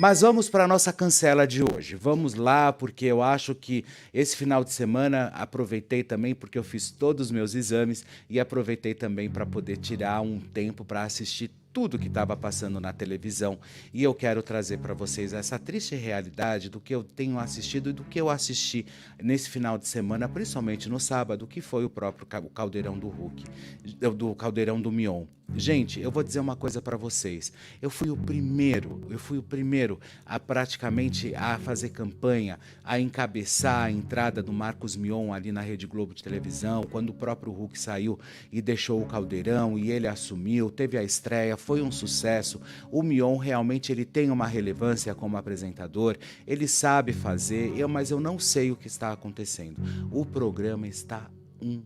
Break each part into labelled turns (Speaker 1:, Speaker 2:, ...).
Speaker 1: Mas vamos para a nossa cancela de hoje. Vamos lá, porque eu acho que esse final de semana aproveitei também, porque eu fiz todos os meus exames e aproveitei também para poder tirar um tempo para assistir tudo que estava passando na televisão. E eu quero trazer para vocês essa triste realidade do que eu tenho assistido e do que eu assisti nesse final de semana, principalmente no sábado, que foi o próprio Caldeirão do Hulk, do Caldeirão do Mion. Gente, eu vou dizer uma coisa para vocês. Eu fui o primeiro a praticamente a fazer campanha, a encabeçar a entrada do Marcos Mion ali na Rede Globo de televisão, quando o próprio Hulk saiu e deixou o Caldeirão e ele assumiu, teve a estreia, foi um sucesso. O Mion realmente ele tem uma relevância como apresentador, ele sabe fazer, mas eu não sei o que está acontecendo. O programa está um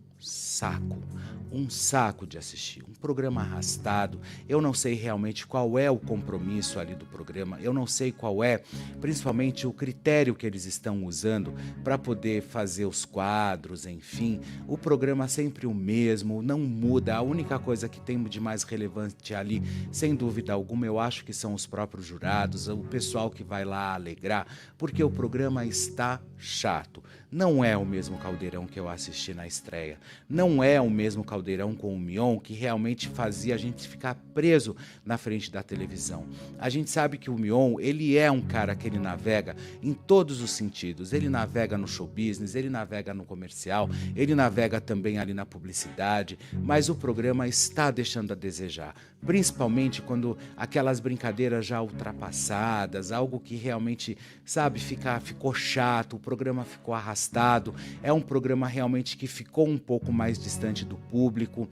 Speaker 1: saco de assistir, um programa arrastado. Eu não sei realmente qual é o compromisso ali do programa, eu não sei qual é, principalmente o critério que eles estão usando para poder fazer os quadros, enfim. O programa é sempre o mesmo, não muda. A única coisa que tem de mais relevante ali, sem dúvida alguma, eu acho que são os próprios jurados, o pessoal que vai lá alegrar, porque o programa está chato. Não é o mesmo Caldeirão que eu assisti na estreia. Não é o mesmo Caldeirão com o Mion que realmente fazia a gente ficar preso na frente da televisão. A gente sabe que o Mion, ele é um cara que ele navega em todos os sentidos. Ele navega no show business, ele navega no comercial, ele navega também ali na publicidade, mas o programa está deixando a desejar. Principalmente quando aquelas brincadeiras já ultrapassadas, algo que realmente, sabe, ficou chato, o programa ficou arrastado, é um programa realmente que ficou um pouco mais distante do público.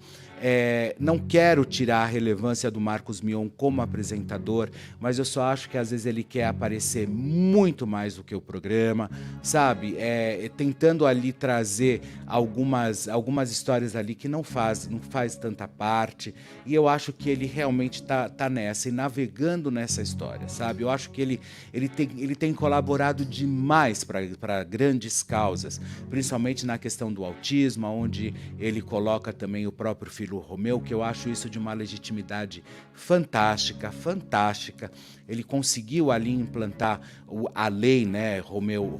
Speaker 1: Não quero tirar a relevância do Marcos Mion como apresentador, mas eu só acho que às vezes ele quer aparecer muito mais do que o programa, sabe? Tentando ali trazer algumas histórias ali que não faz tanta parte, e eu acho que ele realmente tá nessa e navegando nessa história, sabe? Eu acho que ele tem colaborado demais para grandes causas, principalmente na questão do autismo, onde ele coloca também o próprio filho Romeu, que eu acho isso de uma legitimidade fantástica. Ele conseguiu ali implantar a lei, né, Romeu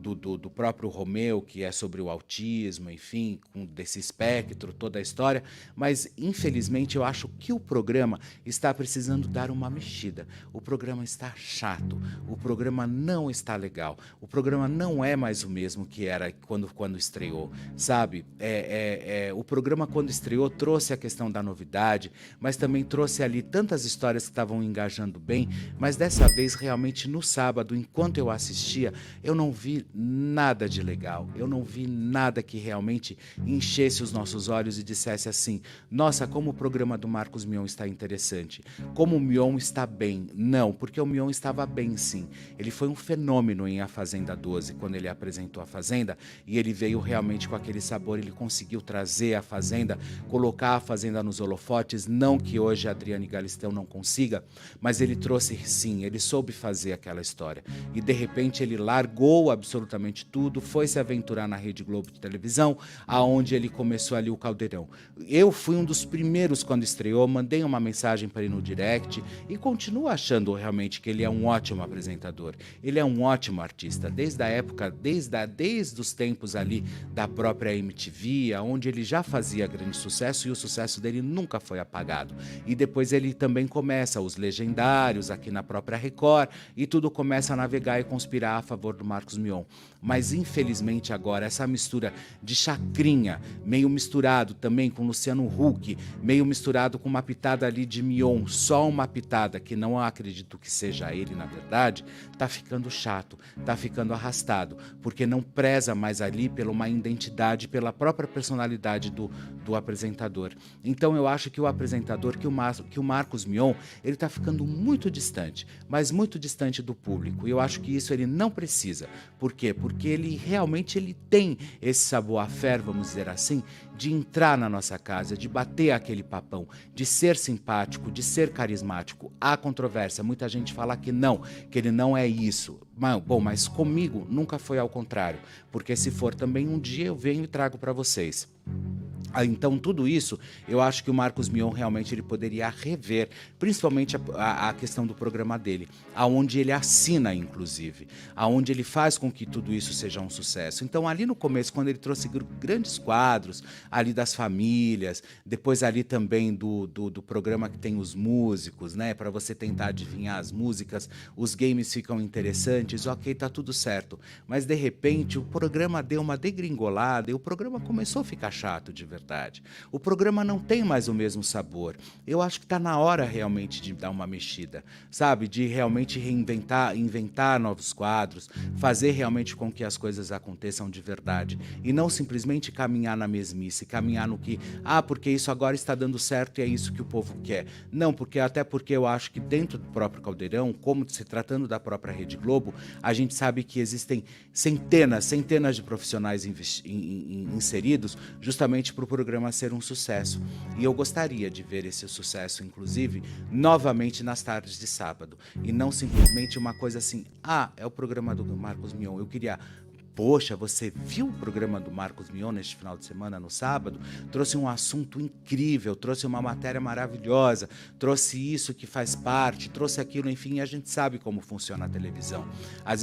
Speaker 1: do próprio Romeu, que é sobre o autismo, enfim, desse espectro, toda a história, mas infelizmente eu acho que o programa está precisando dar uma mexida. O programa está chato, o programa não está legal, o programa não é mais o mesmo que era quando estreou, sabe? O programa quando estreou trouxe a questão da novidade, mas também trouxe ali tantas histórias que estavam engajando bem, mas dessa vez realmente no sábado, enquanto eu assistia, eu não vi nada de legal, eu não vi nada que realmente enchesse os nossos olhos e dissesse assim: nossa, como o programa do Marcos Mion está interessante, como o Mion está bem. Não, porque o Mion estava bem sim, ele foi um fenômeno em A Fazenda 12, quando ele apresentou a Fazenda, e ele veio realmente com aquele sabor, ele conseguiu trazer a Fazenda, colocar a Fazenda nos holofotes, não que hoje a Adriane Galisteu não consiga, mas ele trouxe sim, ele soube fazer aquela história, e de repente ele largou absolutamente tudo, foi se aventurar na Rede Globo de televisão, aonde ele começou ali o Caldeirão. Eu fui um dos primeiros quando estreou, mandei uma mensagem para ele no direct e continuo achando realmente que ele é um ótimo apresentador, ele é um ótimo artista, desde a época, desde os tempos ali da própria MTV, onde ele já fazia grande sucesso e o sucesso dele nunca foi apagado. E depois ele também começa os Legendários aqui na própria Record e tudo começa a navegar e conspirar a favor do Marcos Mion. Mas infelizmente agora essa mistura de Chacrinha, meio misturado também com Luciano Huck, meio misturado com uma pitada ali de Mion, só uma pitada que não acredito que seja ele na verdade, tá ficando chato, tá ficando arrastado, porque não preza mais ali pela uma identidade, pela própria personalidade do apresentador. Então eu acho que o apresentador, que o Marcos Mion, ele tá ficando muito distante, mas muito distante do público, e eu acho que isso ele não precisa. Por quê? Porque ele realmente tem esse savoir-faire, vamos dizer assim, de entrar na nossa casa, de bater aquele papão, de ser simpático, de ser carismático. Há controvérsia, muita gente fala que ele não é isso. Bom, mas comigo nunca foi ao contrário, porque se for também um dia eu venho e trago para vocês. Então, tudo isso, eu acho que o Marcos Mion realmente ele poderia rever, principalmente a questão do programa dele, aonde ele assina, inclusive, aonde ele faz com que tudo isso seja um sucesso. Então, ali no começo, quando ele trouxe grandes quadros, ali das famílias, depois ali também do programa que tem os músicos, né, para você tentar adivinhar as músicas, os games ficam interessantes, ok, tá tudo certo. Mas, de repente, o programa deu uma degringolada e o programa começou a ficar chato de verdade. O programa não tem mais o mesmo sabor. Eu acho que está na hora realmente de dar uma mexida, sabe? De realmente inventar novos quadros, fazer realmente com que as coisas aconteçam de verdade. E não simplesmente caminhar na mesmice, caminhar no que, porque isso agora está dando certo e é isso que o povo quer. Não, até porque eu acho que dentro do próprio Caldeirão, como se tratando da própria Rede Globo, a gente sabe que existem centenas de profissionais inseridos justamente para o programa ser um sucesso. E eu gostaria de ver esse sucesso, inclusive, novamente nas tardes de sábado. E não simplesmente uma coisa assim, é o programa do Marcos Mion. Eu queria... Poxa, você viu o programa do Marcos Mion neste final de semana, no sábado? Trouxe um assunto incrível, trouxe uma matéria maravilhosa, trouxe isso que faz parte, trouxe aquilo, enfim, a gente sabe como funciona a televisão. Às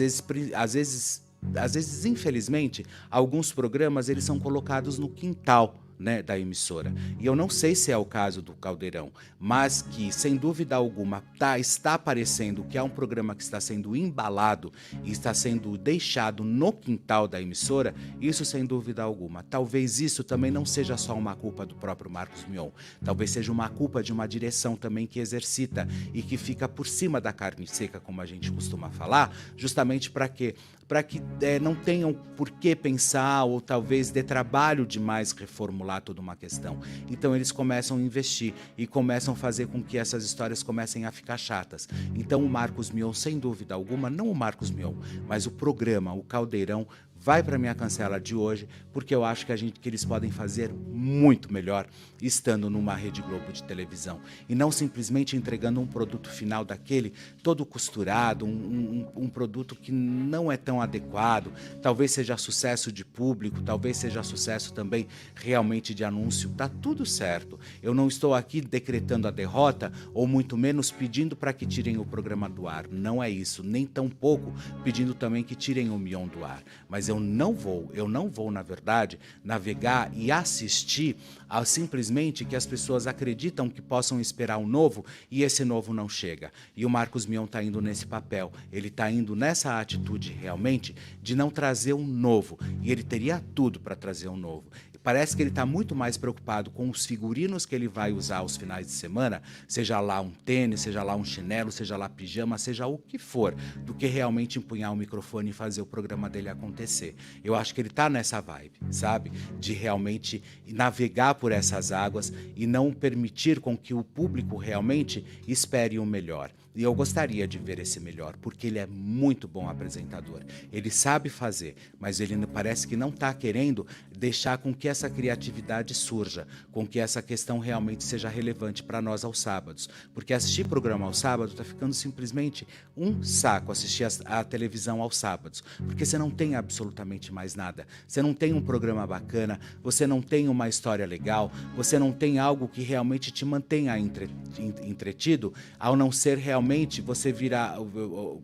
Speaker 1: vezes, infelizmente, alguns programas eles são colocados no quintal, né, da emissora. E eu não sei se é o caso do Caldeirão, mas que, sem dúvida alguma, está parecendo que é um programa que está sendo embalado e está sendo deixado no quintal da emissora, isso sem dúvida alguma. Talvez isso também não seja só uma culpa do próprio Marcos Mion, talvez seja uma culpa de uma direção também que exercita e que fica por cima da carne seca, como a gente costuma falar, justamente para quê? Para que não tenham por que pensar ou talvez dê trabalho demais reformular toda uma questão. Então eles começam a investir e começam a fazer com que essas histórias comecem a ficar chatas. Então o Marcos Mion, sem dúvida alguma, não o Marcos Mion, mas o programa, o Caldeirão, vai para minha cancela de hoje, porque eu acho que eles podem fazer muito melhor estando numa Rede Globo de televisão e não simplesmente entregando um produto final daquele todo costurado, um produto que não é tão adequado, talvez seja sucesso de público, talvez seja sucesso também realmente de anúncio, tá tudo certo. Eu não estou aqui decretando a derrota ou muito menos pedindo para que tirem o programa do ar, não é isso, nem tampouco pedindo também que tirem o Mion do ar, mas eu não vou, na verdade, navegar e assistir a simplesmente que as pessoas acreditam que possam esperar um novo e esse novo não chega. E o Marcos Mion está indo nesse papel, ele está indo nessa atitude realmente de não trazer um novo, e ele teria tudo para trazer um novo. Parece que ele está muito mais preocupado com os figurinos que ele vai usar aos finais de semana, seja lá um tênis, seja lá um chinelo, seja lá pijama, seja o que for, do que realmente empunhar o microfone e fazer o programa dele acontecer. Eu acho que ele está nessa vibe, sabe? De realmente navegar por essas águas e não permitir com que o público realmente espere o melhor. E eu gostaria de ver esse melhor, porque ele é muito bom apresentador. Ele sabe fazer, mas ele parece que não está querendo deixar com que essa criatividade surja, com que essa questão realmente seja relevante para nós aos sábados. Porque assistir programa aos sábados está ficando simplesmente um saco, assistir a televisão aos sábados. Porque você não tem absolutamente mais nada. Você não tem um programa bacana, você não tem uma história legal, você não tem algo que realmente te mantenha entretido, ao não ser realmente você virar,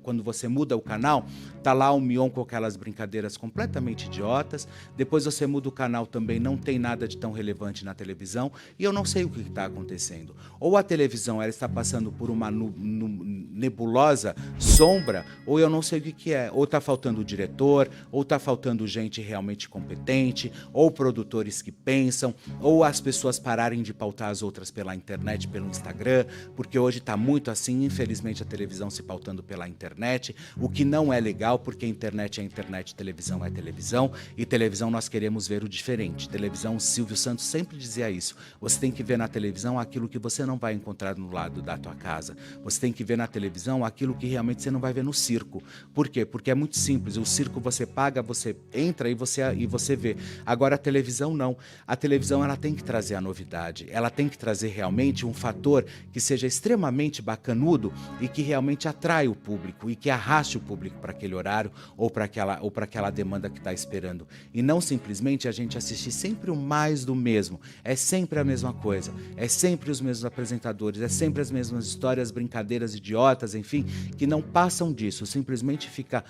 Speaker 1: quando você muda o canal, tá lá o Mion com aquelas brincadeiras completamente idiotas, depois você muda o canal também, não tem nada de tão relevante na televisão, e eu não sei o que está acontecendo. Ou a televisão ela está passando por uma nebulosa sombra, ou eu não sei o que é, ou está faltando diretor, ou está faltando gente realmente competente, ou produtores que pensam, ou as pessoas pararem de pautar as outras pela internet, pelo Instagram, porque hoje está muito assim, infelizmente a televisão se pautando pela internet, o que não é legal, porque a internet é internet, televisão é televisão, e televisão nós queremos ver o diferente. Televisão, Silvio Santos sempre dizia isso, você tem que ver na televisão aquilo que você não vai encontrar no lado da tua casa, você tem que ver na televisão aquilo que realmente você não vai ver no circo. Por quê? Porque é muito simples, o circo você paga, você entra e você vê. Agora a televisão não, a televisão ela tem que trazer a novidade, ela tem que trazer realmente um fator que seja extremamente bacanudo e que realmente atrai o público e que arraste o público para aquele horário ou para aquela demanda que está esperando. E não simplesmente a gente assistir sempre o mais do mesmo. É sempre a mesma coisa, é sempre os mesmos apresentadores, é sempre as mesmas histórias, brincadeiras idiotas, enfim, que não passam disso, simplesmente fica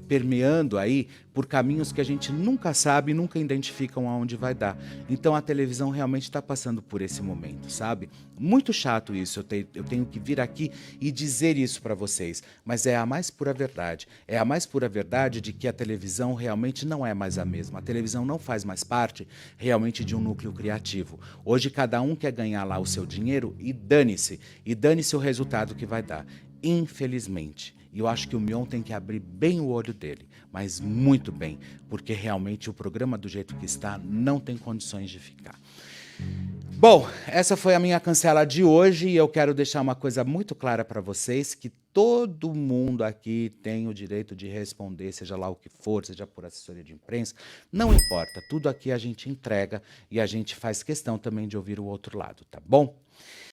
Speaker 1: permeando aí por caminhos que a gente nunca sabe, nunca identificam aonde vai dar. Então a televisão realmente está passando por esse momento, sabe? Muito chato isso, eu tenho que vir aqui e dizer isso para vocês, mas é a mais pura verdade. É a mais pura verdade de que a televisão realmente não é mais a mesma. A televisão não faz mais parte realmente de um núcleo criativo. Hoje cada um quer ganhar lá o seu dinheiro e dane-se o resultado que vai dar. Infelizmente. E eu acho que o Mion tem que abrir bem o olho dele, mas muito bem, porque realmente o programa do jeito que está não tem condições de ficar. Bom, essa foi a minha cancela de hoje e eu quero deixar uma coisa muito clara para vocês, que todo mundo aqui tem o direito de responder, seja lá o que for, seja por assessoria de imprensa, não importa, tudo aqui a gente entrega e a gente faz questão também de ouvir o outro lado, tá bom?